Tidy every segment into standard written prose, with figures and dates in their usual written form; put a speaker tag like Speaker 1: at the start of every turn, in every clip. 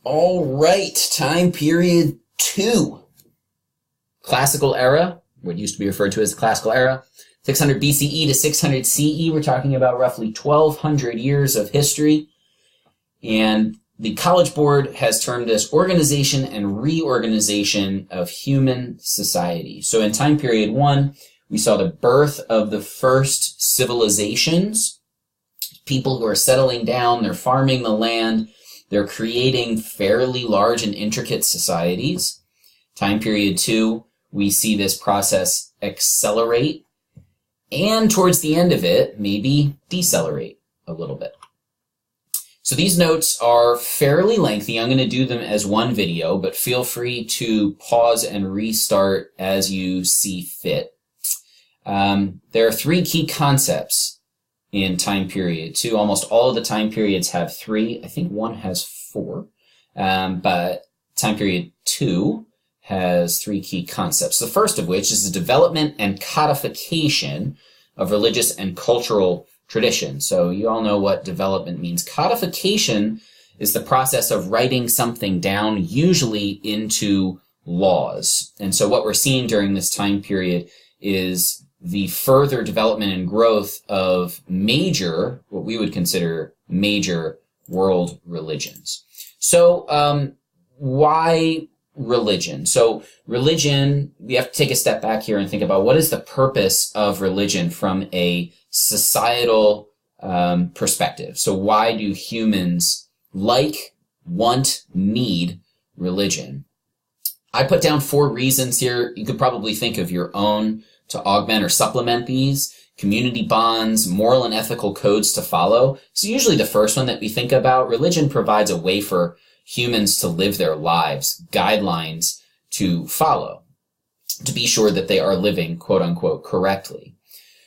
Speaker 1: All right, time period 2. Classical era, what used to be referred to as the classical era, 600 BCE to 600 CE. We're talking about roughly 1,200 years of history. And the College Board has termed this organization and reorganization of human society. So in time period 1, we saw the birth of the first civilizations, people who are settling down, they're farming the land, they're creating fairly large and intricate societies. Time period 2, we see this process accelerate, and towards the end of it, maybe decelerate a little bit. So these notes are fairly lengthy. I'm going to do them as one video, but feel free to pause and restart as you see fit. There are 3 key concepts in time period 2. Almost all of the time periods have 3. I think one has 4. But time period 2 has 3 key concepts. The first of which is the development and codification of religious and cultural tradition. So you all know what development means. Codification is the process of writing something down, usually into laws. And so what we're seeing during this time period is the further development and growth of major, what we would consider major world religions. So why religion? So religion, we have to take a step back here and think about what is the purpose of religion from a societal perspective. So why do humans need religion? I put down 4 reasons here. You could probably think of your own to augment or supplement these. Community bonds, moral and ethical codes to follow. So usually the first one that we think about, religion provides a way for humans to live their lives, guidelines to follow, to be sure that they are living, quote unquote, correctly.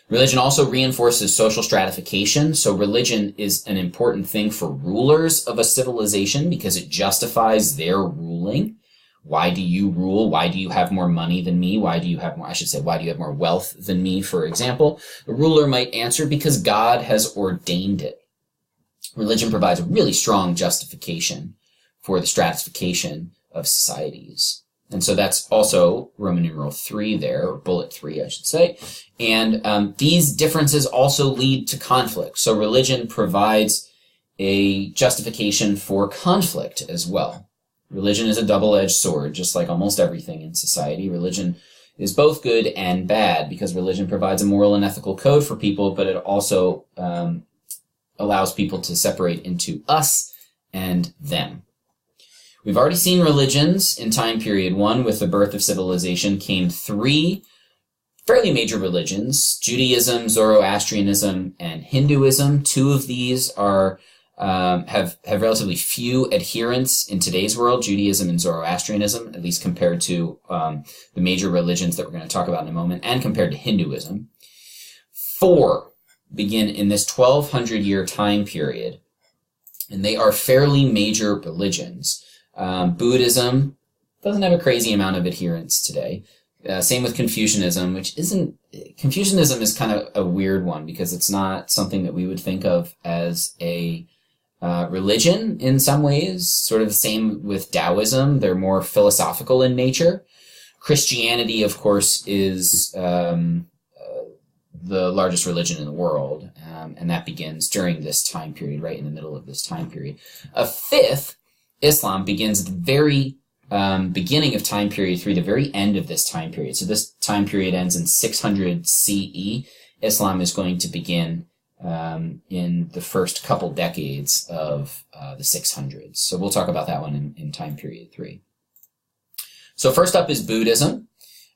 Speaker 1: Religion also reinforces social stratification. So religion is an important thing for rulers of a civilization because it justifies their ruling. Why do you rule? Why do you have more money than me? Why do you have more wealth than me, for example? A ruler might answer because God has ordained it. Religion provides a really strong justification for the stratification of societies. And so that's also Roman numeral 3 there, or bullet 3, I should say. And these differences also lead to conflict. So religion provides a justification for conflict as well. Religion is a double-edged sword, just like almost everything in society. Religion is both good and bad because religion provides a moral and ethical code for people, but it also allows people to separate into us and them. We've already seen religions in time period 1. With the birth of civilization came 3 fairly major religions: Judaism, Zoroastrianism, and Hinduism. 2 of these are have relatively few adherents in today's world, Judaism and Zoroastrianism, at least compared to the major religions that we're going to talk about in a moment, and compared to Hinduism. 4 begin in this 1,200-year time period, and they are fairly major religions. Buddhism doesn't have a crazy amount of adherents today. Same with Confucianism, Confucianism is kind of a weird one because it's not something that we would think of as a religion in some ways, sort of the same with Taoism. They're more philosophical in nature. Christianity, of course, is the largest religion in the world, and that begins during this time period, right in the middle of this time period. A 5th, Islam, begins at the very beginning of time period 3, the very end of this time period. So this time period ends in 600 CE. Islam is going to begin in the first couple decades of the 600s. So we'll talk about that one in time period 3. So first up is Buddhism.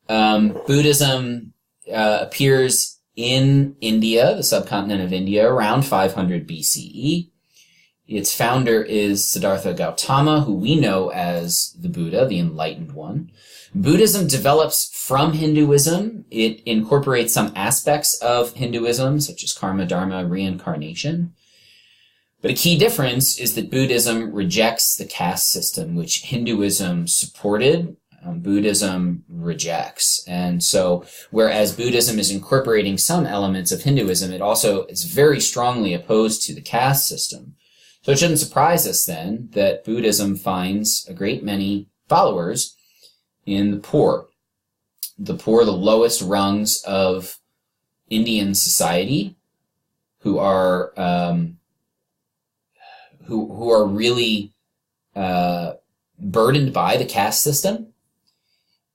Speaker 1: Buddhism appears in India, the subcontinent of India, around 500 BCE. Its founder is Siddhartha Gautama, who we know as the Buddha, the Enlightened One. Buddhism develops from Hinduism. It incorporates some aspects of Hinduism, such as karma, dharma, reincarnation. But a key difference is that Buddhism rejects the caste system, which Hinduism supported. Buddhism rejects. And so, whereas Buddhism is incorporating some elements of Hinduism, it also is very strongly opposed to the caste system. So it shouldn't surprise us then that Buddhism finds a great many followers in the poor. The poor, the lowest rungs of Indian society, who are really burdened by the caste system.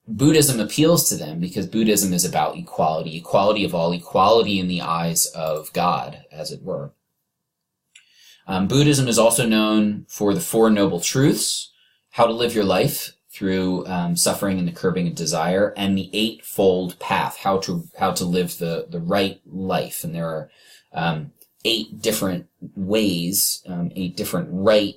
Speaker 1: Buddhism appeals to them because Buddhism is about equality of all, equality in the eyes of God, as it were. Buddhism is also known for the Four Noble Truths, how to live your life through suffering and the curbing of desire, and the Eightfold Path, how to live the right life. And there are 8 different ways, 8 different right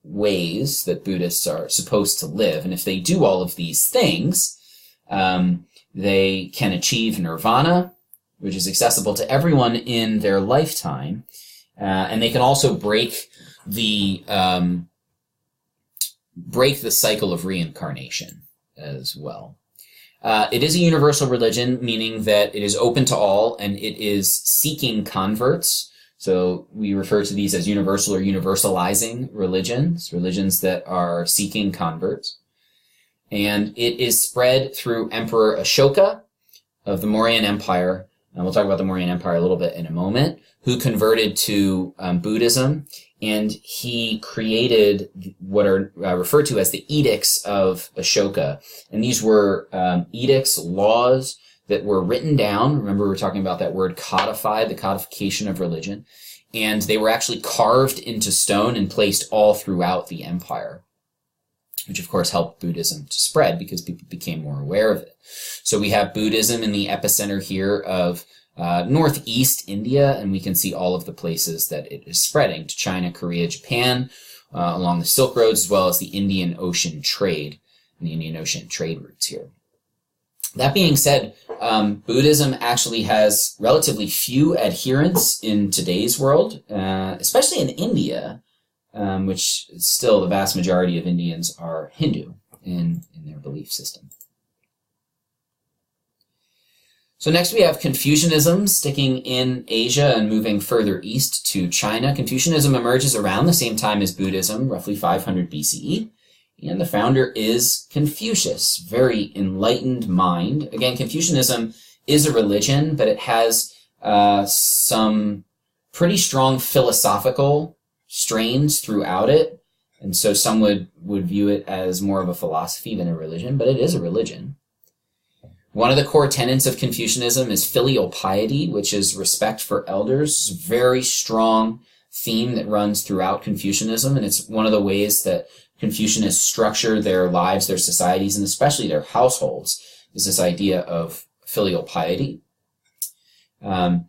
Speaker 1: ways that Buddhists are supposed to live. And if they do all of these things, they can achieve nirvana, which is accessible to everyone in their lifetime. And they can also break the cycle of reincarnation as well. It is a universal religion, meaning that it is open to all and it is seeking converts. So we refer to these as universal or universalizing religions that are seeking converts. And it is spread through Emperor Ashoka of the Mayan Empire. And we'll talk about the Mayan Empire a little bit in a moment, who converted to Buddhism. And he created what are referred to as the Edicts of Ashoka. And these were edicts, laws that were written down. Remember, we were talking about that word codified, the codification of religion. And they were actually carved into stone and placed all throughout the empire, which of course helped Buddhism to spread because people became more aware of it. So we have Buddhism in the epicenter here of northeast India, and we can see all of the places that it is spreading to China, Korea, Japan, along the Silk Roads, as well as the Indian Ocean trade and the Indian Ocean trade routes here. That being said, Buddhism actually has relatively few adherents in today's world, especially in India, which still the vast majority of Indians are Hindu in their belief system. So next we have Confucianism, sticking in Asia and moving further east to China. Confucianism emerges around the same time as Buddhism, roughly 500 BCE. And the founder is Confucius, very enlightened mind. Again, Confucianism is a religion, but it has some pretty strong philosophical strains throughout it. And so some would view it as more of a philosophy than a religion, but it is a religion. One of the core tenets of Confucianism is filial piety, which is respect for elders. It's a very strong theme that runs throughout Confucianism, and it's one of the ways that Confucianists structure their lives, their societies, and especially their households, is this idea of filial piety. And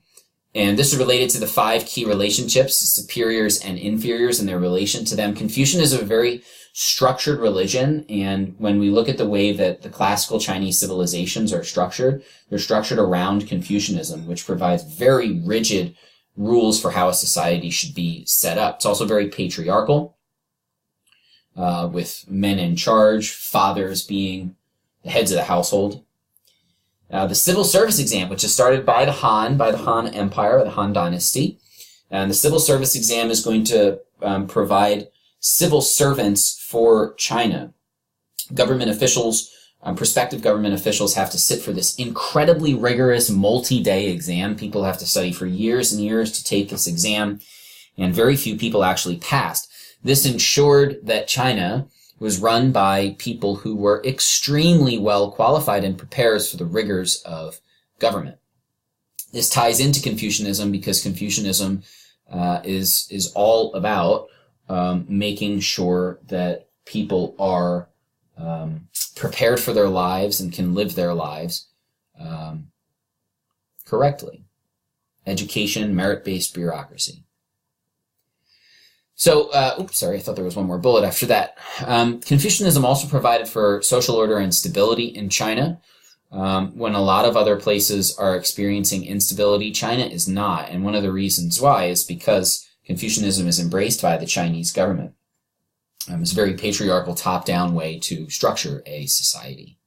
Speaker 1: this is related to the 5 key relationships, superiors and inferiors and their relation to them. Confucianism is a very structured religion, and when we look at the way that the classical Chinese civilizations are structured, they're structured around Confucianism, which provides very rigid rules for how a society should be set up. It's also very patriarchal, with men in charge, fathers being the heads of the household. The civil service exam, which is started by the Han Empire, the Han Dynasty. And the civil service exam is going to provide civil servants for China. Government officials, prospective government officials have to sit for this incredibly rigorous multi-day exam. People have to study for years and years to take this exam, and very few people actually passed. This ensured that China was run by people who were extremely well qualified and prepared for the rigors of government. This ties into Confucianism because Confucianism is all about making sure that people are prepared for their lives and can live their lives correctly. Education, merit-based bureaucracy. So, I thought there was one more bullet after that. Confucianism also provided for social order and stability in China. When a lot of other places are experiencing instability, China is not. And one of the reasons why is because Confucianism is embraced by the Chinese government. It's a very patriarchal top-down way to structure a society.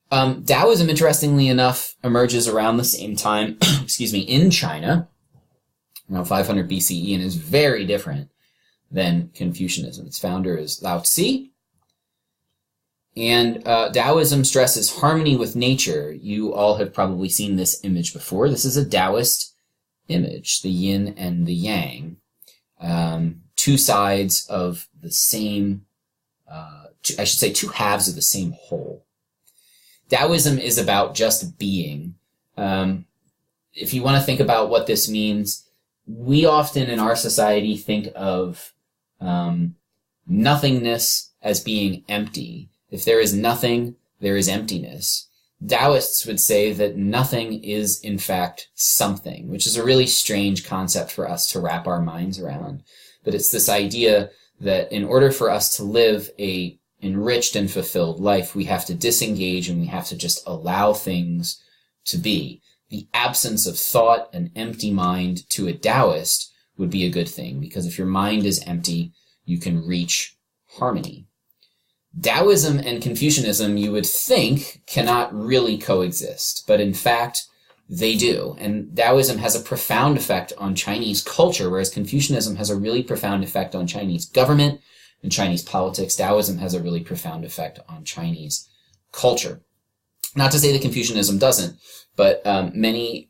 Speaker 1: Taoism, interestingly enough, emerges around the same time, in China. around 500 BCE, and is very different than Confucianism. Its founder is Lao Tzu. And Taoism stresses harmony with nature. You all have probably seen this image before. This is a Taoist image, the yin and the yang. Two sides of the same, two halves of the same whole. Taoism is about just being. If you want to think about what this means, we often in our society think of nothingness as being empty. If there is nothing, there is emptiness. Taoists would say that nothing is in fact something, which is a really strange concept for us to wrap our minds around. But it's this idea that in order for us to live a enriched and fulfilled life, we have to disengage and we have to just allow things to be. The absence of thought, an empty mind, to a Taoist would be a good thing, because if your mind is empty, you can reach harmony. Taoism and Confucianism, you would think, cannot really coexist, but in fact, they do. And Taoism has a profound effect on Chinese culture, whereas Confucianism has a really profound effect on Chinese government and Chinese politics. Taoism has a really profound effect on Chinese culture. Not to say that Confucianism doesn't, but many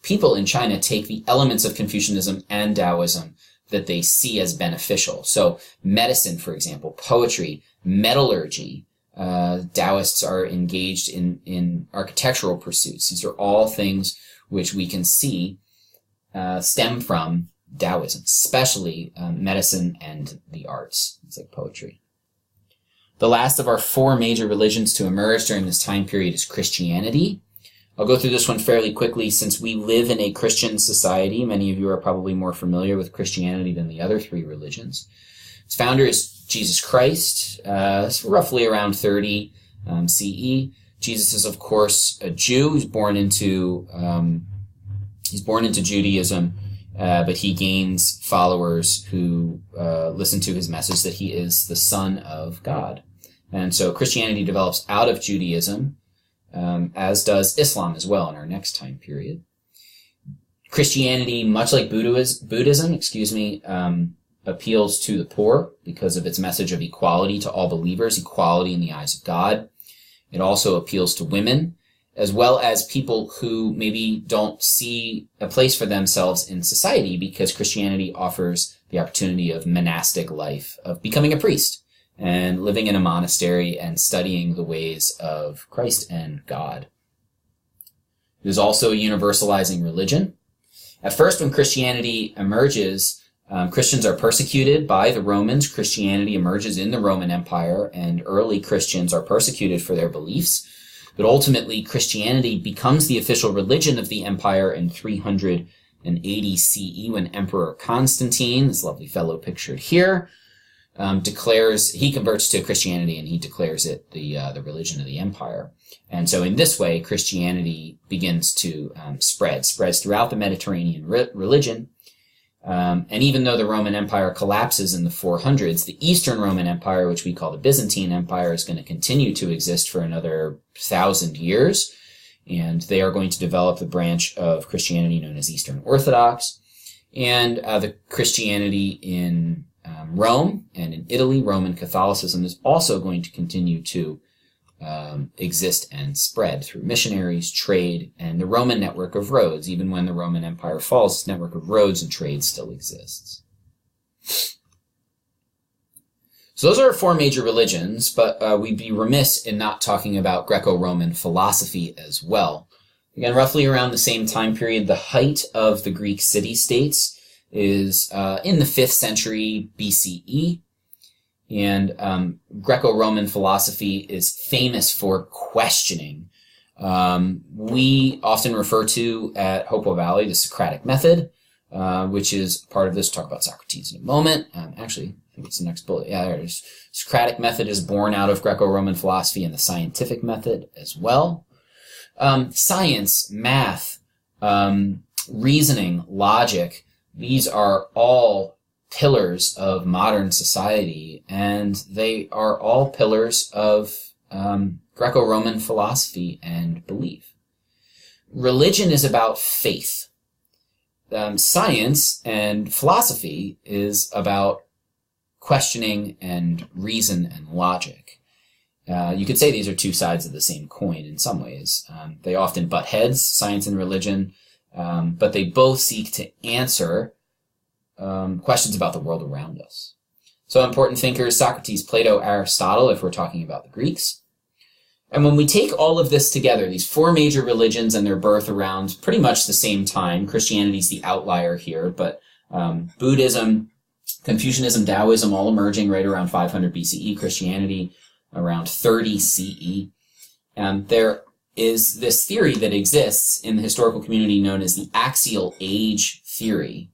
Speaker 1: people in China take the elements of Confucianism and Taoism that they see as beneficial. So medicine, for example, poetry, metallurgy. Taoists are engaged in architectural pursuits. These are all things which we can see stem from Taoism, especially medicine and the arts. It's like poetry. The last of our four major religions to emerge during this time period is Christianity. I'll go through this one fairly quickly since we live in a Christian society. Many of you are probably more familiar with Christianity than the other three religions. Its founder is Jesus Christ, roughly around 30 CE. Jesus is, of course, a Jew. He's born into Judaism, but he gains followers who listen to his message that he is the Son of God. And so Christianity develops out of Judaism, as does Islam as well in our next time period. Christianity, much like Buddhism, appeals to the poor because of its message of equality to all believers, equality in the eyes of God. It also appeals to women, as well as people who maybe don't see a place for themselves in society, because Christianity offers the opportunity of monastic life, of becoming a priest and living in a monastery and studying the ways of Christ and God. It is also a universalizing religion. At first, when Christianity emerges, Christians are persecuted by the Romans. Christianity emerges in the Roman Empire, and early Christians are persecuted for their beliefs. But ultimately, Christianity becomes the official religion of the empire in 380 CE when Emperor Constantine, this lovely fellow pictured here, he converts to Christianity and he declares it the religion of the empire. And so in this way, Christianity begins to spreads throughout the Mediterranean religion. And even though the Roman Empire collapses in the 400s, the Eastern Roman Empire, which we call the Byzantine Empire, is going to continue to exist for another 1,000 years. And they are going to develop the branch of Christianity known as Eastern Orthodox. And the Christianity in Rome and in Italy, Roman Catholicism, is also going to continue to exist and spread through missionaries, trade, and the Roman network of roads. Even when the Roman Empire falls, this network of roads and trade still exists. So those are our four major religions, but we'd be remiss in not talking about Greco-Roman philosophy as well. Again, roughly around the same time period, the height of the Greek city-states is in the 5th century BCE. And Greco-Roman philosophy is famous for questioning. We often refer to at Hopewell Valley the Socratic method, which is part of this. We'll talk about Socrates in a moment. Actually, I think it's the next bullet. Yeah, there it is. Socratic method is born out of Greco-Roman philosophy and the scientific method as well. Science, math, reasoning, logic, these are all pillars of modern society, and they are all pillars of Greco-Roman philosophy and belief. Religion is about faith. science and philosophy is about questioning and reason and logic. You could say these are two sides of the same coin in some ways. They often butt heads, science and religion, but they both seek to answer questions about the world around us. So important thinkers, Socrates, Plato, Aristotle, if we're talking about the Greeks. And when we take all of this together, these four major religions and their birth around pretty much the same time, Christianity's the outlier here, but Buddhism, Confucianism, Taoism all emerging right around 500 BCE, Christianity around 30 CE. There is this theory that exists in the historical community known as the axial age theory,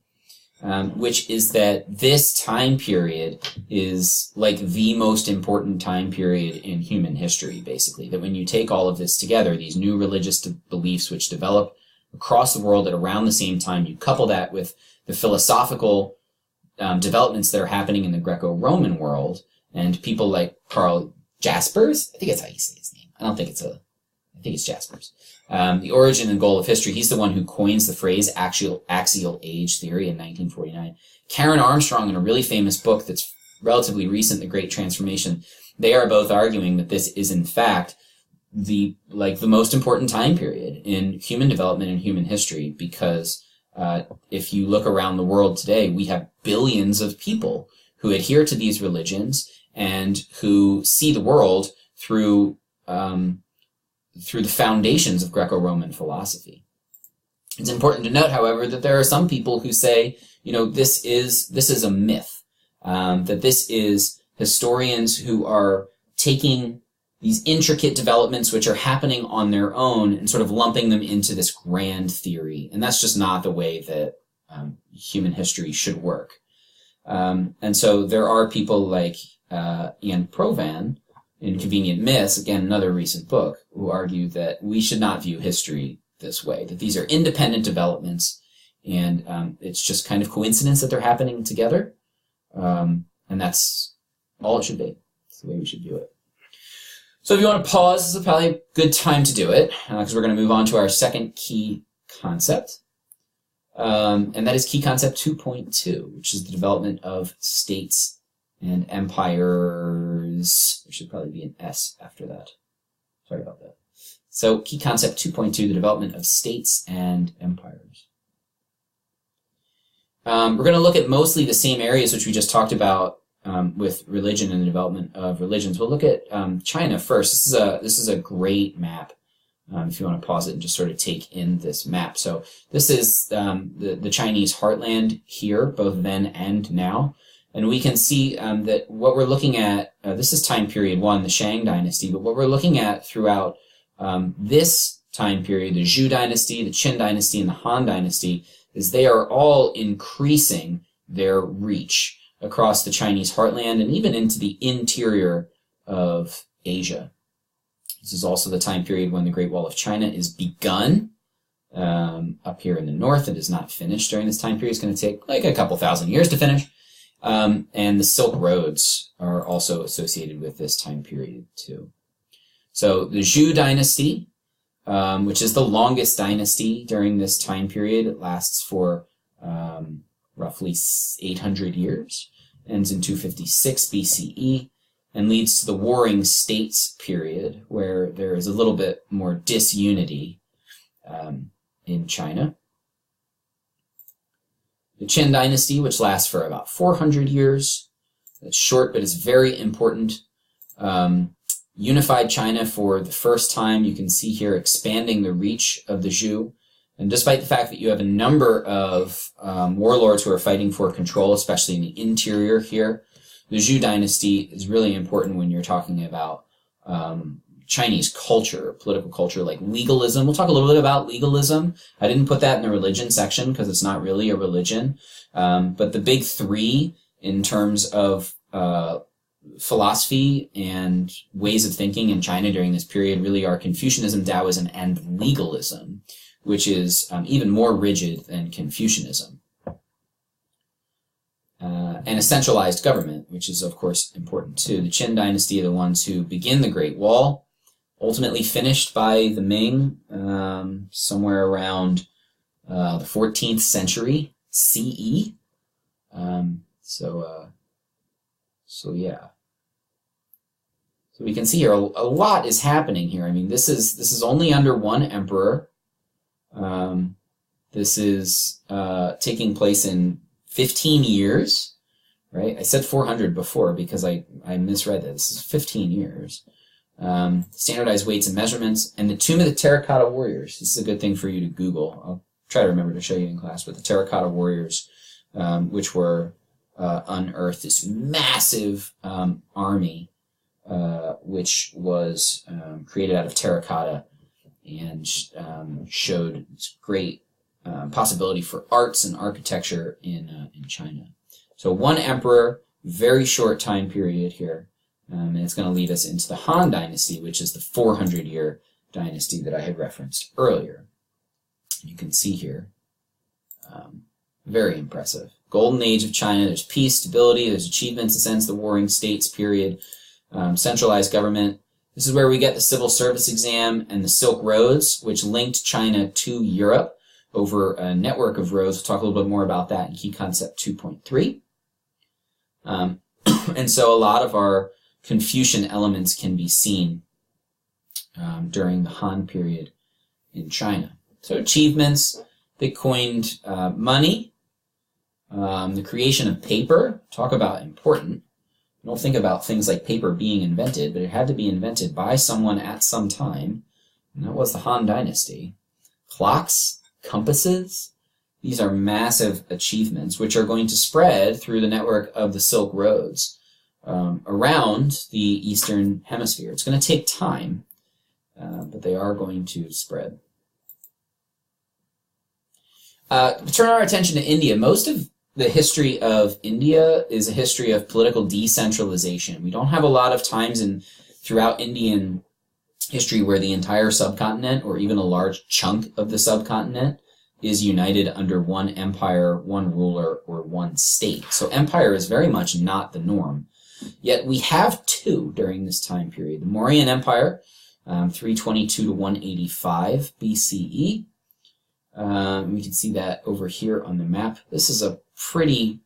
Speaker 1: which is that this time period is like the most important time period in human history, basically. That when you take all of this together, these new religious beliefs which develop across the world at around the same time, you couple that with the philosophical developments that are happening in the Greco-Roman world, and people like Karl Jaspers, I think that's how you say his name. I think it's Jaspers. The origin and goal of history. He's the one who coins the phrase axial age theory in 1949. Karen Armstrong, in a really famous book that's relatively recent, The Great Transformation, they are both arguing that this is in fact the most important time period in human development and human history, because if you look around the world today, we have billions of people who adhere to these religions and who see the world through the foundations of Greco-Roman philosophy. It's important to note, however, that there are some people who say, this is a myth, that this is historians who are taking these intricate developments which are happening on their own and sort of lumping them into this grand theory. And that's just not the way that human history should work. And so there are people like Ian Provan, in Convenient Myths, again, another recent book, who argue that we should not view history this way, that these are independent developments, and it's just kind of coincidence that they're happening together, and that's all it should be. That's the way we should view it. So if you want to pause, this is probably a good time to do it, because we're going to move on to our second key concept, and that is key concept 2.2, which is the development of states and empires. There should probably be an S after that. Sorry about that. So key concept 2.2, the development of states and empires. We're going to look at mostly the same areas which we just talked about with religion and the development of religions. We'll look at China first. This is a great map. If you want to pause it and just sort of take in this map. So this is the Chinese heartland here, both then and now. And we can see that what we're looking at, this is time period 1, the Shang Dynasty, but what we're looking at throughout this time period, the Zhou Dynasty, the Qin Dynasty, and the Han Dynasty, is they are all increasing their reach across the Chinese heartland and even into the interior of Asia. This is also the time period when the Great Wall of China is begun up here in the north. It is not finished during this time period. It's going to take like a couple thousand years to finish. And the Silk Roads are also associated with this time period too. So the Zhou Dynasty, which is the longest dynasty during this time period, it lasts for roughly 800 years, ends in 256 BCE, and leads to the Warring States period, where there is a little bit more disunity in China. The Qin Dynasty, which lasts for about 400 years. It's short, but it's very important. Unified China for the first time. You can see here expanding the reach of the Zhou. And despite the fact that you have a number of warlords who are fighting for control, especially in the interior here, the Zhou Dynasty is really important when you're talking about Chinese culture, political culture, like legalism. We'll talk a little bit about legalism. I didn't put that in the religion section because it's not really a religion. But the big three in terms of philosophy and ways of thinking in China during this period really are Confucianism, Taoism, and legalism, which is even more rigid than Confucianism. And a centralized government, which is, of course, important too. The Qin Dynasty are the ones who begin the Great Wall, ultimately finished by the Ming somewhere around the 14th century CE. So yeah. So we can see here a lot is happening here. I mean, this is only under one emperor. This is taking place in 15 years, right? I said 400 before because I misread that. This is 15 years. Standardized weights and measurements, and the Tomb of the Terracotta Warriors. This is a good thing for you to Google. I'll try to remember to show you in class, but the Terracotta Warriors, which were unearthed, this massive army, which was created out of terracotta and showed great possibility for arts and architecture in China. So one emperor, very short time period here, and it's going to lead us into the Han Dynasty, which is the 400-year dynasty that I had referenced earlier. You can see here, very impressive. Golden Age of China, there's peace, stability, there's achievements, ascends the Warring States period, centralized government. This is where we get the civil service exam and the Silk Roads, which linked China to Europe over a network of roads. We'll talk a little bit more about that in Key Concept 2.3. And so a lot of our Confucian elements can be seen during the Han period in China. So achievements, they coined money, the creation of paper. Talk about important. You don't think about things like paper being invented, but it had to be invented by someone at some time, and that was the Han Dynasty. Clocks, compasses, these are massive achievements which are going to spread through the network of the Silk Roads around the Eastern Hemisphere. It's going to take time, but they are going to spread. Turn our attention to India. Most of the history of India is a history of political decentralization. We don't have a lot of times throughout Indian history where the entire subcontinent, or even a large chunk of the subcontinent, is united under one empire, one ruler, or one state. So empire is very much not the norm. Yet we have two during this time period. The Mauryan Empire, 322 to 185 BCE. We can see that over here on the map. This is a pretty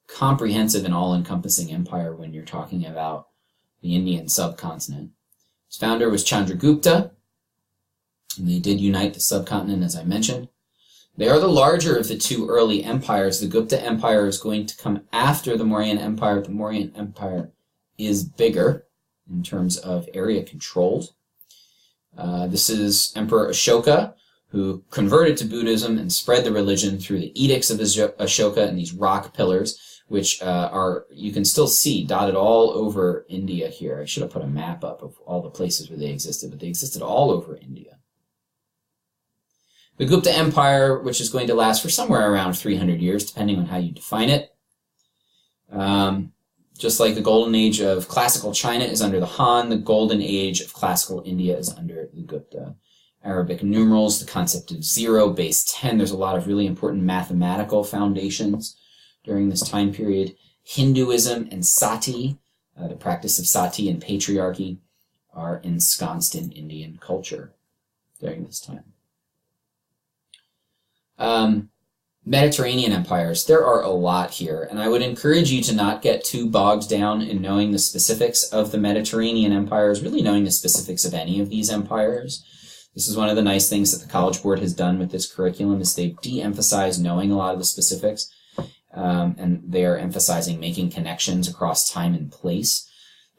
Speaker 1: comprehensive and all-encompassing empire when you're talking about the Indian subcontinent. Its founder was Chandragupta, and they did unite the subcontinent, as I mentioned. They are the larger of the two early empires. The Gupta Empire is going to come after the Mauryan Empire. The Mauryan Empire is bigger in terms of area controlled. This is Emperor Ashoka, who converted to Buddhism and spread the religion through the edicts of Ashoka and these rock pillars, which you can still see dotted all over India here. I should have put a map up of all the places where they existed, but they existed all over India. The Gupta Empire, which is going to last for somewhere around 300 years, depending on how you define it. Just like the golden age of classical China is under the Han, the golden age of classical India is under the Gupta. Arabic numerals, the concept of 0, base 10. There's a lot of really important mathematical foundations during this time period. Hinduism and sati, the practice of sati and patriarchy, are ensconced in Indian culture during this time. Mediterranean empires. There are a lot here, and I would encourage you to not get too bogged down in knowing the specifics of the Mediterranean empires, really knowing the specifics of any of these empires. This is one of the nice things that the College Board has done with this curriculum, is they've de-emphasized knowing a lot of the specifics, and they are emphasizing making connections across time and place.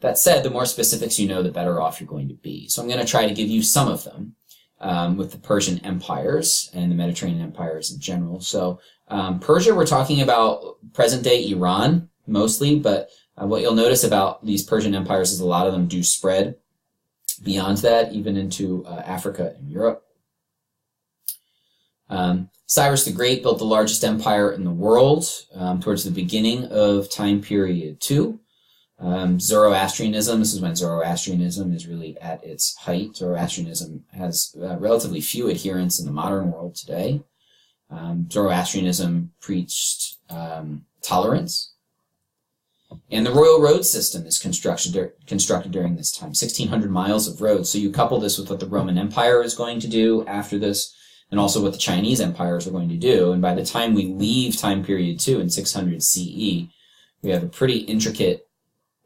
Speaker 1: That said, the more specifics you know, the better off you're going to be. So I'm going to try to give you some of them with the Persian empires and the Mediterranean empires in general. So Persia, we're talking about present-day Iran mostly, but what you'll notice about these Persian empires is a lot of them do spread beyond that, even into Africa and Europe. Cyrus the Great built the largest empire in the world towards the beginning of time period 2. Zoroastrianism, this is when Zoroastrianism is really at its height. Zoroastrianism has relatively few adherents in the modern world today. Zoroastrianism preached tolerance. And the royal road system is constructed during this time, 1,600 miles of roads. So you couple this with what the Roman Empire is going to do after this, and also what the Chinese empires are going to do. And by the time we leave time period 2 in 600 CE, we have a pretty intricate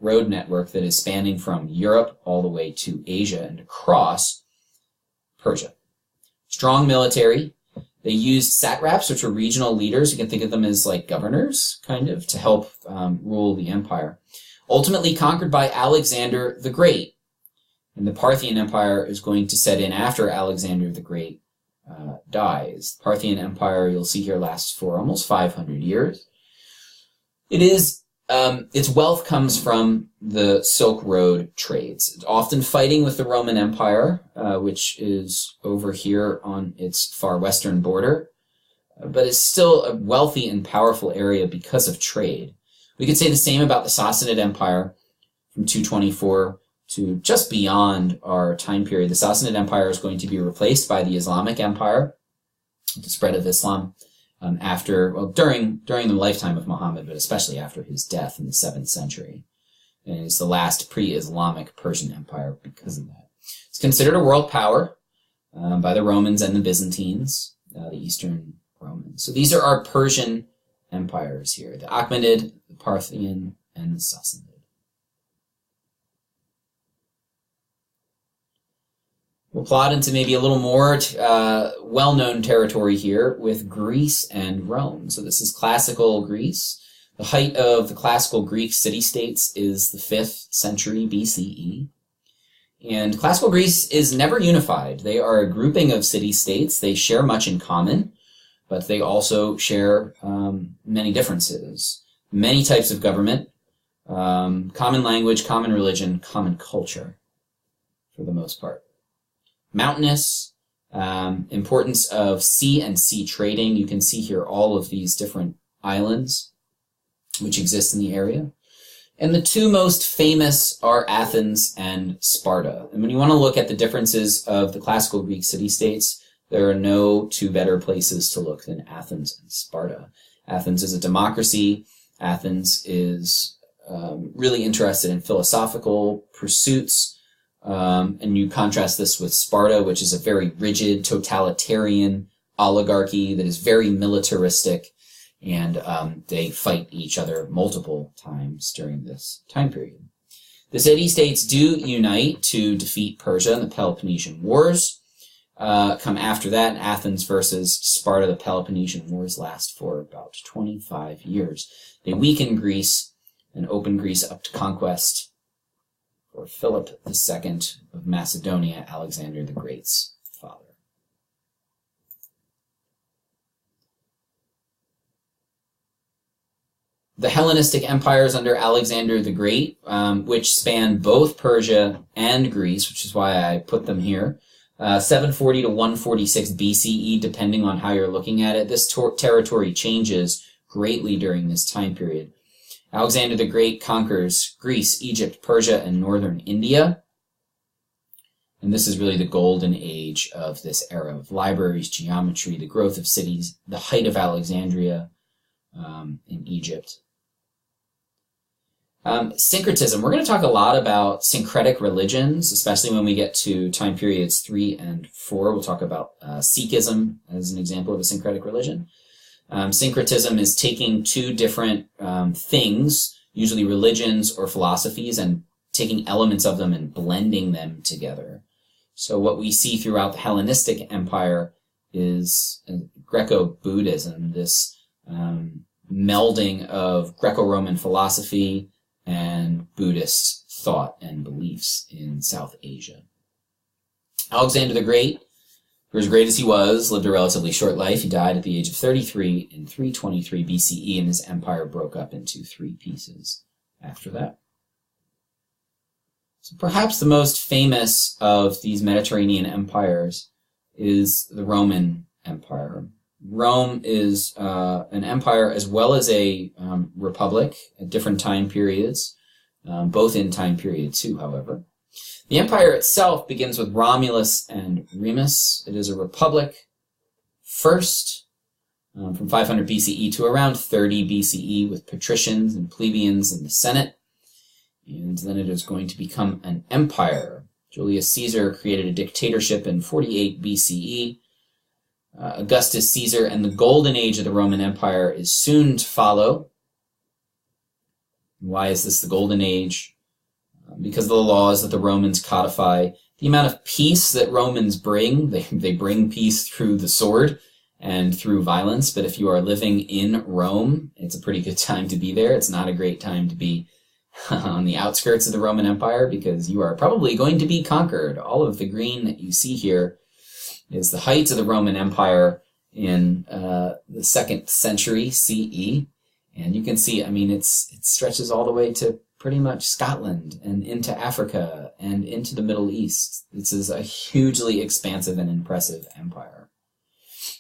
Speaker 1: road network that is spanning from Europe all the way to Asia and across Persia. Strong military. They used satraps, which were regional leaders. You can think of them as like governors, kind of, to help rule the empire. Ultimately conquered by Alexander the Great. And the Parthian Empire is going to set in after Alexander the Great dies. The Parthian Empire, you'll see here, lasts for almost 500 years. It is, its wealth comes from the Silk Road trades. It's often fighting with the Roman Empire, which is over here on its far western border, but it's still a wealthy and powerful area because of trade. We could say the same about the Sassanid Empire from 224 to just beyond our time period. The Sassanid Empire is going to be replaced by the Islamic Empire, the spread of Islam, during the lifetime of Muhammad, but especially after his death in the 7th century. And it's the last pre-Islamic Persian Empire because of that. It's considered a world power by the Romans and the Byzantines, the Eastern Romans. So these are our Persian empires here, the Achaemenid, the Parthian, and the Sassanid. We'll plot into maybe a little more well-known territory here with Greece and Rome. So this is classical Greece. The height of the classical Greek city-states is the 5th century BCE. And classical Greece is never unified. They are a grouping of city-states. They share much in common, but they also share many differences. Many types of government, common language, common religion, common culture, for the most part. Mountainous, importance of sea and sea trading. You can see here all of these different islands which exist in the area. And the two most famous are Athens and Sparta. And when you want to look at the differences of the classical Greek city-states, there are no two better places to look than Athens and Sparta. Athens is a democracy. Athens is really interested in philosophical pursuits. And you contrast this with Sparta, which is a very rigid, totalitarian oligarchy that is very militaristic, and they fight each other multiple times during this time period. The city-states do unite to defeat Persia in the Peloponnesian Wars. Come after that, Athens versus Sparta. The Peloponnesian Wars last for about 25 years. They weaken Greece and open Greece up to conquest for Philip II of Macedonia, Alexander the Great's father. The Hellenistic empires under Alexander the Great, which span both Persia and Greece, which is why I put them here, 740 to 146 BCE, depending on how you're looking at it. This territory changes greatly during this time period. Alexander the Great conquers Greece, Egypt, Persia, and northern India. And this is really the golden age of this era of libraries, geometry, the growth of cities, the height of Alexandria in Egypt. Syncretism. We're going to talk a lot about syncretic religions, especially when we get to time periods 3 and 4. We'll talk about Sikhism as an example of a syncretic religion. Syncretism is taking two different things, usually religions or philosophies, and taking elements of them and blending them together. So what we see throughout the Hellenistic Empire is Greco-Buddhism, this melding of Greco-Roman philosophy and Buddhist thought and beliefs in South Asia. Alexander the Great, for as great as he was, lived a relatively short life. He died at the age of 33 in 323 BCE, and his empire broke up into 3 pieces after that. So perhaps the most famous of these Mediterranean empires is the Roman Empire. Rome is an empire as well as a republic at different time periods, both in time period 2, however. The empire itself begins with Romulus and Remus. It is a republic first, from 500 BCE to around 30 BCE, with patricians and plebeians in the Senate. And then it is going to become an empire. Julius Caesar created a dictatorship in 48 BCE. Augustus Caesar and the golden age of the Roman Empire is soon to follow. Why is this the golden age? Because of the laws that the Romans codify. The amount of peace that Romans bring, they bring peace through the sword and through violence, but if you are living in Rome, it's a pretty good time to be there. It's not a great time to be on the outskirts of the Roman Empire because you are probably going to be conquered. All of the green that you see here is the height of the Roman Empire in the 2nd century CE. And you can see, I mean, it stretches all the way to pretty much Scotland and into Africa and into the Middle East. This is a hugely expansive and impressive empire.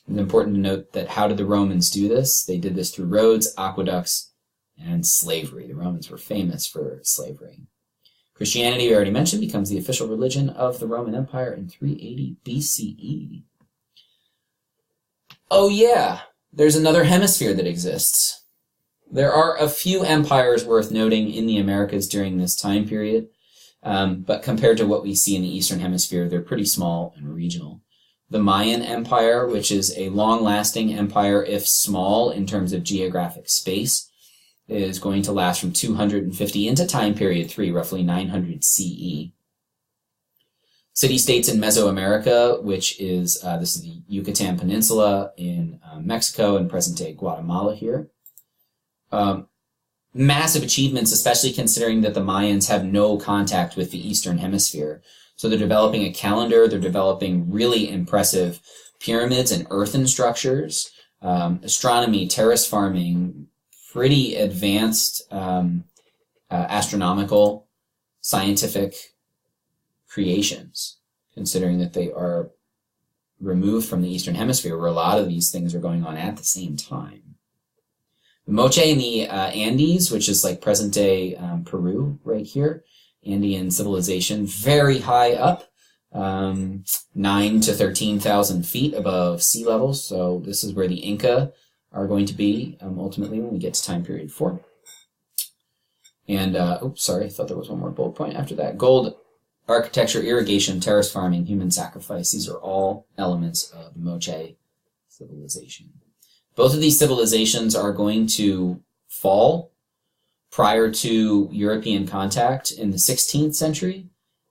Speaker 1: It's important to note that how did the Romans do this? They did this through roads, aqueducts, and slavery. The Romans were famous for slavery. Christianity, we already mentioned, becomes the official religion of the Roman Empire in 380 BCE. Oh yeah, there's another hemisphere that exists. There are a few empires worth noting in the Americas during this time period, but compared to what we see in the Eastern Hemisphere, they're pretty small and regional. The Mayan Empire, which is a long-lasting empire, if small in terms of geographic space, is going to last from 250 into time period 3, roughly 900 CE. City-states in Mesoamerica, which is, this is the Yucatan Peninsula in Mexico and present-day Guatemala here. Massive achievements, especially considering that the Mayans have no contact with the Eastern Hemisphere. So they're developing a calendar, they're developing really impressive pyramids and earthen structures, astronomy, terrace farming, pretty advanced astronomical, scientific creations, considering that they are removed from the Eastern Hemisphere, where a lot of these things are going on at the same time. The Moche in the Andes, which is like present-day Peru right here, Andean civilization, very high up, 9 to 13,000 feet above sea level. So this is where the Inca are going to be ultimately when we get to time period 4. And, oops, sorry, I thought there was one more bullet point after that. Gold, architecture, irrigation, terrace farming, human sacrifice. These are all elements of the Moche civilization. Both of these civilizations are going to fall prior to European contact in the 16th century.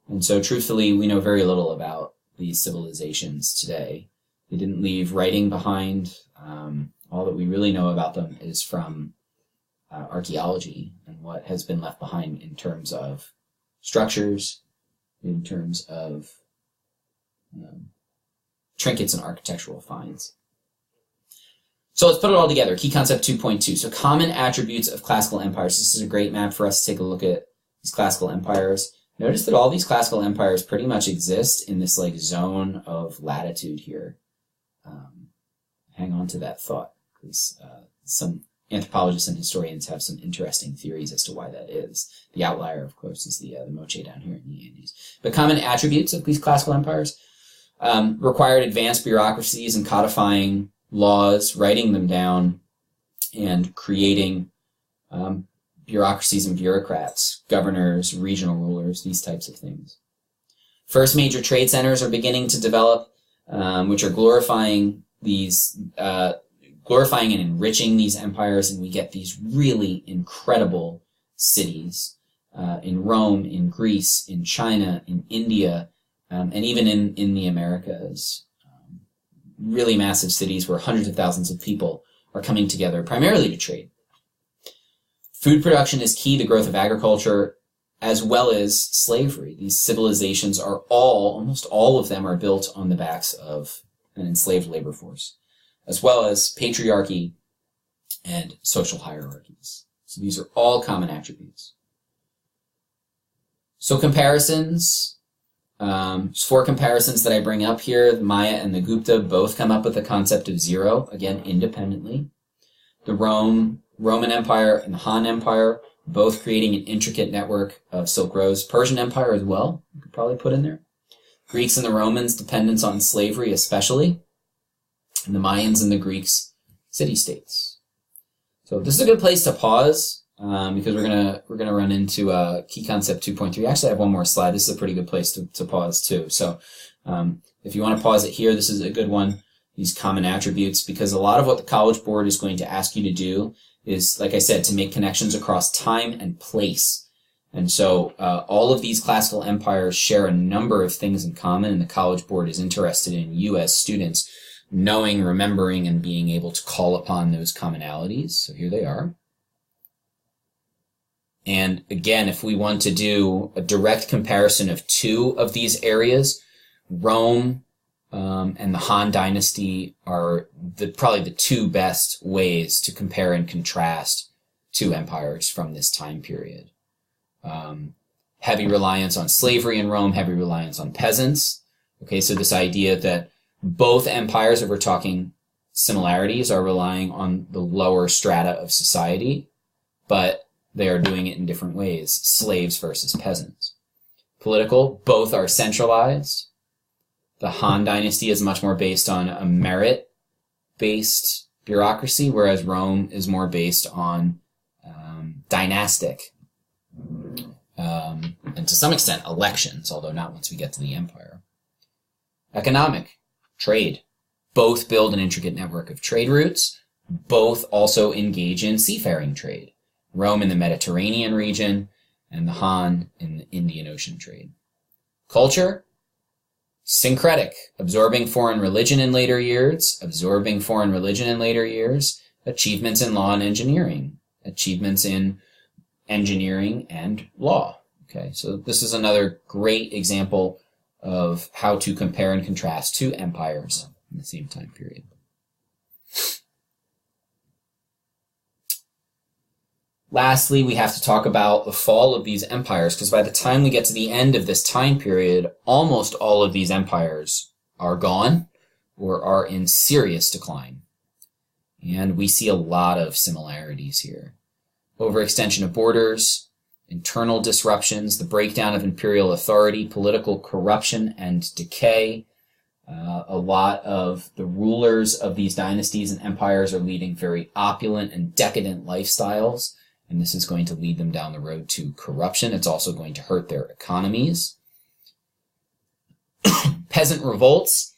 Speaker 1: And so truthfully, we know very little about these civilizations today. They didn't leave writing behind. All that we really know about them is from archaeology and what has been left behind in terms of structures, in terms of trinkets and architectural finds. So let's put it all together. Key concept 2.2. So common attributes of classical empires. This is a great map for us to take a look at these classical empires. Notice that all these classical empires pretty much exist in this like zone of latitude here. Hang on to that thought, because some anthropologists and historians have some interesting theories as to why that is. The outlier, of course, is the Moche down here in the Andes. But common attributes of these classical empires required advanced bureaucracies and codifying laws, writing them down, and creating bureaucracies and bureaucrats, governors, regional rulers, these types of things. First major trade centers are beginning to develop, which are glorifying and enriching these empires, and we get these really incredible cities in Rome, in Greece, in China, in India, and even in the Americas. Really massive cities where hundreds of thousands of people are coming together primarily to trade. Food production is key to growth of agriculture as well as slavery. These civilizations are almost all of them are built on the backs of an enslaved labor force, as well as patriarchy and social hierarchies. So these are all common attributes. So comparisons. 4 comparisons that I bring up here. The Maya and the Gupta both come up with the concept of zero, again, independently. The Roman Empire and the Han Empire, both creating an intricate network of Silk Roads. Persian Empire as well, you could probably put in there. Greeks and the Romans, dependence on slavery especially. And the Mayans and the Greeks, city-states. So this is a good place to pause. Because we're gonna run into key concept 2.3. Actually, I have one more slide. This is a pretty good place to pause too. So if you want to pause it here, this is a good one. these common attributes, because a lot of what the College Board is going to ask you to do is, like I said, to make connections across time and place. And so all of these classical empires share a number of things in common, and the College Board is interested in you as students knowing, remembering, and being able to call upon those commonalities. So here they are. And again, if we want to do a direct comparison of two of these areas, Rome and the Han Dynasty are probably the two best ways to compare and contrast two empires from this time period. Heavy reliance on slavery in Rome, heavy reliance on peasants. Okay, so this idea that both empires, if we're talking similarities, are relying on the lower strata of society, but they are doing it in different ways, slaves versus peasants. Political, both are centralized. The Han Dynasty is much more based on a merit-based bureaucracy, whereas Rome is more based on dynastic, and to some extent elections, although not once we get to the empire. Economic, trade. Both build an intricate network of trade routes. Both also engage in seafaring trade. Rome in the Mediterranean region, and the Han in the Indian Ocean trade. Culture, syncretic, absorbing foreign religion in later years, achievements in law and engineering, achievements in engineering and law. Okay, so this is another great example of how to compare and contrast two empires in the same time period. Lastly, we have to talk about the fall of these empires, because by the time we get to the end of this time period, almost all of these empires are gone or are in serious decline. And we see a lot of similarities here. Overextension of borders, internal disruptions, the breakdown of imperial authority, political corruption and decay. A lot of the rulers of these dynasties and empires are leading very opulent and decadent lifestyles, and this is going to lead them down the road to corruption. It's also going to hurt their economies. Peasant revolts,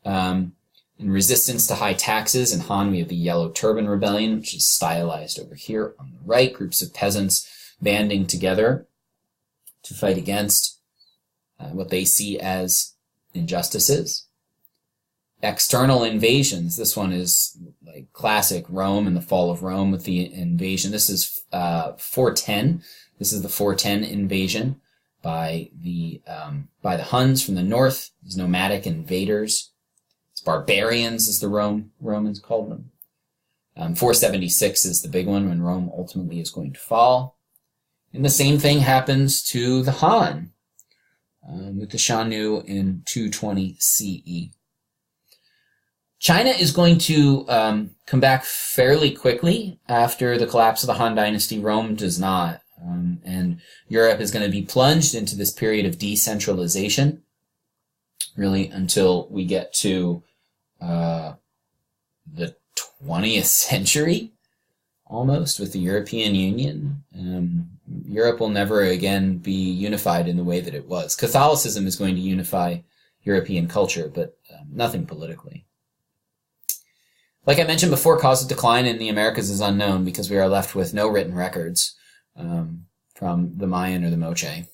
Speaker 1: in resistance to high taxes. In Han, we have the Yellow Turban Rebellion, which is stylized over here on the right. Groups of peasants banding together to fight against what they see as injustices. External invasions. This one is like classic Rome and the fall of Rome with the invasion. This is 410. This is the 410 invasion by the Huns from the north. These nomadic invaders. It's barbarians, as the Romans called them. 476 is the big one when Rome ultimately is going to fall. And the same thing happens to the Han with the Xiongnu in 220 CE. China is going to come back fairly quickly after the collapse of the Han Dynasty. Rome does not. And Europe is going to be plunged into this period of decentralization, really until we get to the 20th century, almost, with the European Union. Europe will never again be unified in the way that it was. Catholicism is going to unify European culture, but nothing politically. Like I mentioned before, cause of decline in the Americas is unknown because we are left with no written records from the Mayan or the Moche.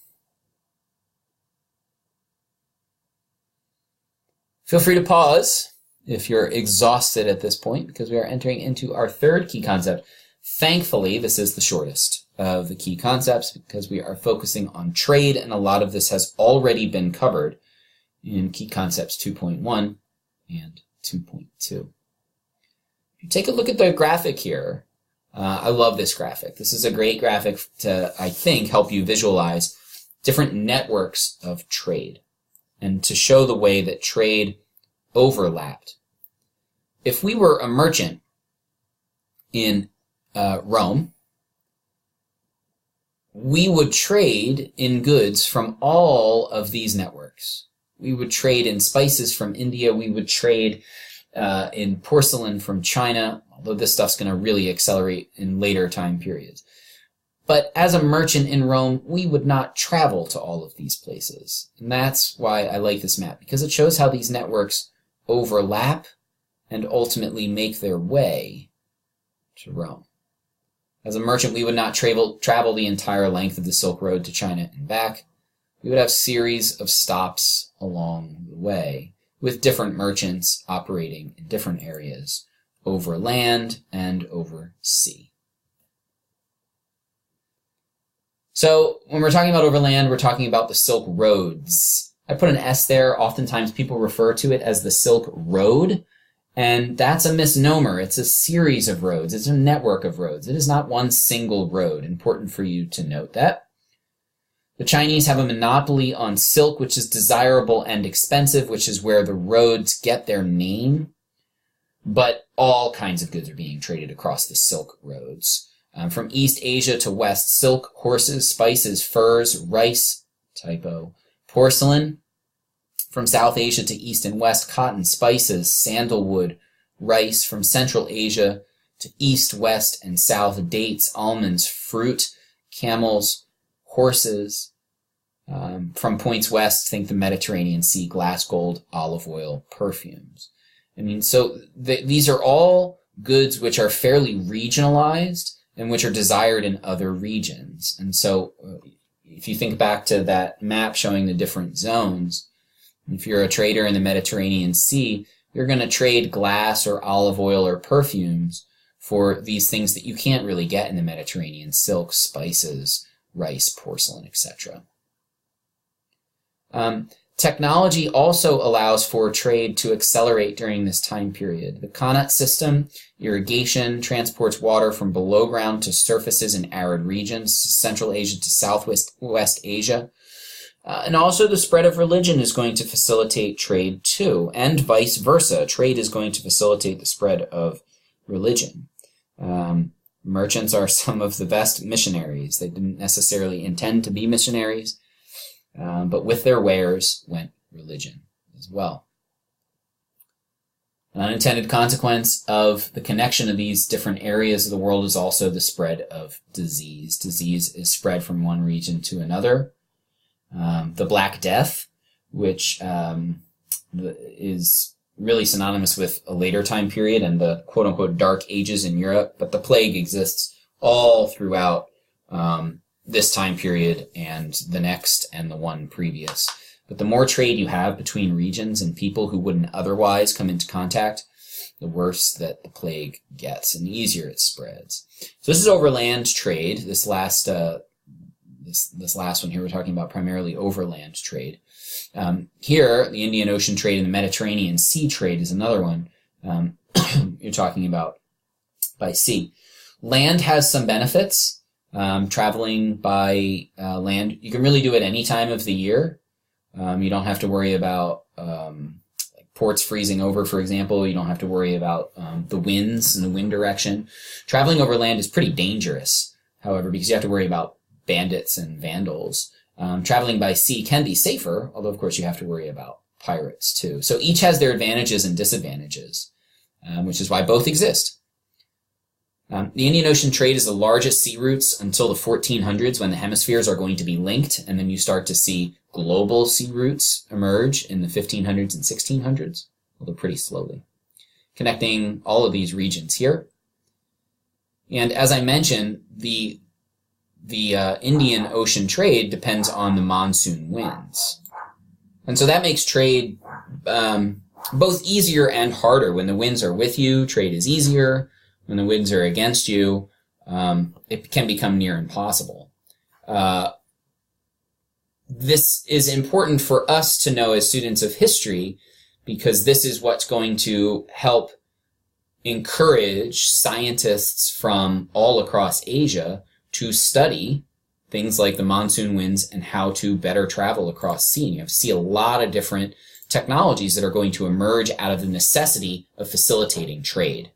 Speaker 1: Feel free to pause if you're exhausted at this point, because we are entering into our third key concept. Thankfully, this is the shortest of the key concepts because we are focusing on trade, and a lot of this has already been covered in key concepts 2.1 and 2.2. If you take a look at the graphic here, I love this graphic. This is a great graphic to, I think, help you visualize different networks of trade and to show the way that trade overlapped. If we were a merchant in Rome, we would trade in goods from all of these networks. We would trade in spices from India. We would trade in porcelain from China, although this stuff's going to really accelerate in later time periods. But as a merchant in Rome, we would not travel to all of these places. And that's why I like this map, because it shows how these networks overlap and ultimately make their way to Rome. As a merchant, we would not travel the entire length of the Silk Road to China and back. We would have series of stops along the way, with different merchants operating in different areas, over land and over sea. So when we're talking about overland, we're talking about the Silk Roads. I put an S there. Oftentimes people refer to it as the Silk Road, and that's a misnomer. It's a series of roads. It's a network of roads. It is not one single road. Important for you to note that. The Chinese have a monopoly on silk, which is desirable and expensive, which is where the roads get their name. But all kinds of goods are being traded across the Silk Roads. From East Asia to West, silk, horses, spices, furs, rice, typo, porcelain. From South Asia to East and West, cotton, spices, sandalwood, rice. From Central Asia to East, West, and South, dates, almonds, fruit, camels, horses. From points west, think the Mediterranean Sea, glass, gold, olive oil, perfumes. I mean, so these are all goods which are fairly regionalized and which are desired in other regions. And so if you think back to that map showing the different zones, if you're a trader in the Mediterranean Sea, you're going to trade glass or olive oil or perfumes for these things that you can't really get in the Mediterranean: silk, spices, rice, porcelain, etc. Technology also allows for trade to accelerate during this time period. The Khanate system, irrigation, transports water from below ground to surfaces in arid regions, Central Asia to Southwest Asia. And also the spread of religion is going to facilitate trade too, and vice versa. Trade is going to facilitate the spread of religion. Merchants are some of the best missionaries. They didn't necessarily intend to be missionaries, but with their wares went religion as well. An unintended consequence of the connection of these different areas of the world is also the spread of disease. Disease is spread from one region to another. The Black Death, which is really synonymous with a later time period and the quote-unquote Dark Ages in Europe, but the plague exists all throughout this time period and the next and the one previous. But the more trade you have between regions and people who wouldn't otherwise come into contact, the worse that the plague gets and the easier it spreads. So this is overland trade. This last one here, we're talking about primarily overland trade. Here, the Indian Ocean trade and the Mediterranean Sea trade is another one you're talking about by sea. Land has some benefits. Traveling by land, you can really do it any time of the year. You don't have to worry about like ports freezing over, for example. You don't have to worry about the winds and the wind direction. Traveling over land is pretty dangerous, however, because you have to worry about bandits and vandals. Traveling by sea can be safer, although of course you have to worry about pirates too. So each has their advantages and disadvantages, which is why both exist. The Indian Ocean trade is the largest sea routes until the 1400s, when the hemispheres are going to be linked, and then you start to see global sea routes emerge in the 1500s and 1600s, although pretty slowly, connecting all of these regions here. And as I mentioned, the Indian Ocean trade depends on the monsoon winds. And so that makes trade both easier and harder. When the winds are with you, trade is easier. When the winds are against you, it can become near impossible. This is important for us to know as students of history, because this is what's going to help encourage scientists from all across Asia to study things like the monsoon winds and how to better travel across sea. And you have to see a lot of different technologies that are going to emerge out of the necessity of facilitating trade.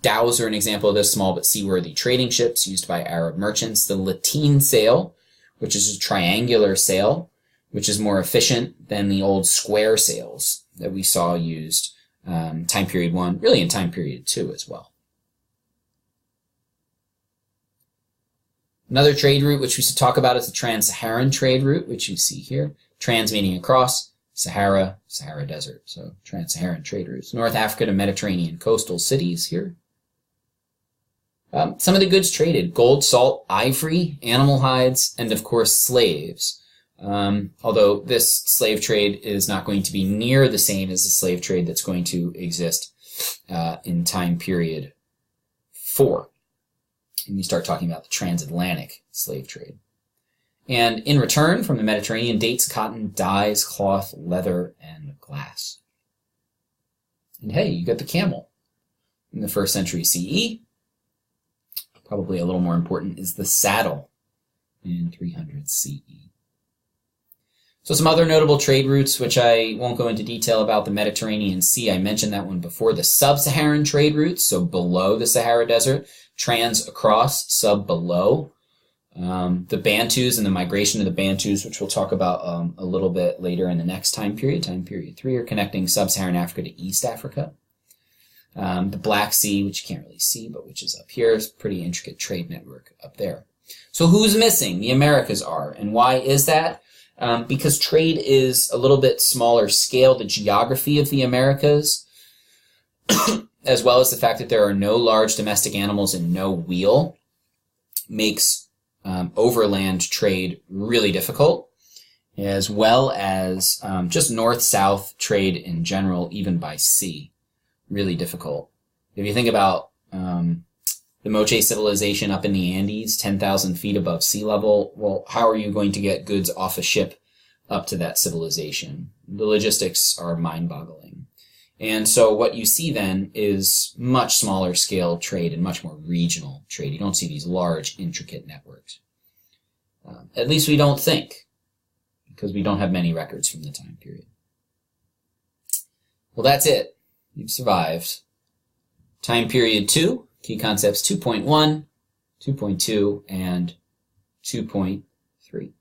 Speaker 1: Dhows are an example of this, small but seaworthy trading ships used by Arab merchants. The lateen sail, which is a triangular sail, which is more efficient than the old square sails that we saw used time period 1, really in time period 2 as well. Another trade route which we should talk about is the trans-Saharan trade route, which you see here. Trans meaning across, Sahara, Sahara Desert, so trans-Saharan trade routes. North Africa to Mediterranean coastal cities here. Some of the goods traded: gold, salt, ivory, animal hides, and of course slaves. Although this slave trade is not going to be near the same as the slave trade that's going to exist in time period 4. And you start talking about the transatlantic slave trade. And in return from the Mediterranean, dates, cotton, dyes, cloth, leather, and glass. And hey, you got the camel. In the 1st century CE, probably a little more important, is the saddle in 300 CE. So some other notable trade routes, which I won't go into detail about. The Mediterranean Sea, I mentioned that one before. The sub-Saharan trade routes, so below the Sahara Desert, trans across, sub below. The Bantus and the migration of the Bantus, which we'll talk about a little bit later in the next time period 3, are connecting sub-Saharan Africa to East Africa. The Black Sea, which you can't really see, but which is up here, is a pretty intricate trade network up there. So who's missing? The Americas are. And why is that? Because trade is a little bit smaller scale. The geography of the Americas, as well as the fact that there are no large domestic animals and no wheel, makes overland trade really difficult, as well as just north-south trade in general, even by sea, really difficult. If you think about the Moche civilization up in the Andes, 10,000 feet above sea level, well, how are you going to get goods off a ship up to that civilization? The logistics are mind-boggling. And so what you see then is much smaller scale trade and much more regional trade. You don't see these large, intricate networks. At least we don't think, because we don't have many records from the time period. Well, that's it. You've survived. Time period 2, key concepts 2.1, 2.2, and 2.3.